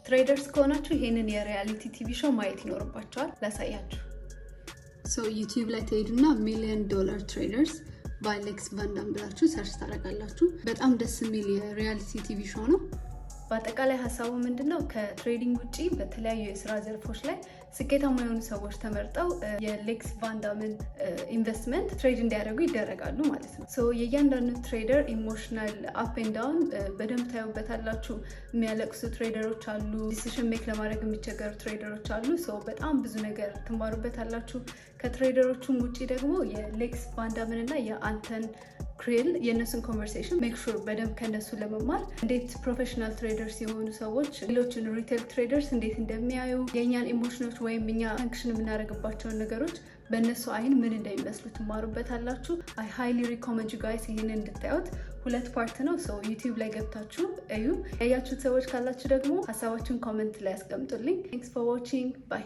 ትሬደርስ ከሆናችሁ ይሄንን የሪያሊቲ ቲቪ ሾው ማየት ይኖርባችኋል። ላሳያችሁ። ዩቲዩብ ላይ ትሄዱና $1 million ትሬደርስ ባይ ሌክስ ቫንዳም ብላችሁ ሰርች ታደርጋላችሁ። በጣም ደስ የሚል የሪያሊቲ ቲቪ ሾው ነው። በአጠቃላይ ሀሳቡ ምንድነው? ከትሬዲንግ ውጪ በተለያዩ የስራ ዘርፎች ላይ ስኬታማ የሆኑ ሰዎች ተመርጠው የሌክስ ቫንዳምን ኢንቨስትመንት ትሬድ እንዲያደርጉ ይደረጋሉ ማለት ነው። የእያንዳንዱ ትሬደር ኢሞሽናል አፕ ኤንድ ዳውን በደንብ ታዩበታላችሁ። የሚያለቅሱ ትሬደሮች አሉ፣ ዲሲሽን ሜክ ለማድረግ የሚቸገሩ ትሬደሮች አሉ። በጣም ብዙ ነገር ትማሩበታላችሁ። ከትሬደሮቹም ውጪ ደግሞ የሌክስ ቫንዳምን እና የአንተን ክሬል የእነሱን ኮንቨርሴሽን ሜክ ሹር በደንብ ከነሱ ለመማር እንዴት ፕሮፌሽናል ትሬደርስ የሆኑ ሰዎች ሌሎችን ሪቴል ትሬደርስ እንዴት እንደሚያዩ የእኛን ኢሞሽኖች ወይም እኛ ፈንክሽን የምናደርግባቸውን ነገሮች በእነሱ አይን ምን እንደሚመስሉ ትማሩበታላችሁ። አይ ሃይሊ ሪኮመንድ ዩ ጋይስ ይህንን እንድታዩት። 2 ፓርት ነው። ዩቲዩብ ላይ ገብታችሁ እዩ። ያያችሁት ሰዎች ካላችሁ ደግሞ ሀሳባችሁን ኮመንት ላይ ያስቀምጡልኝ። ቴንክስ ፎር ዋቺንግ ባይ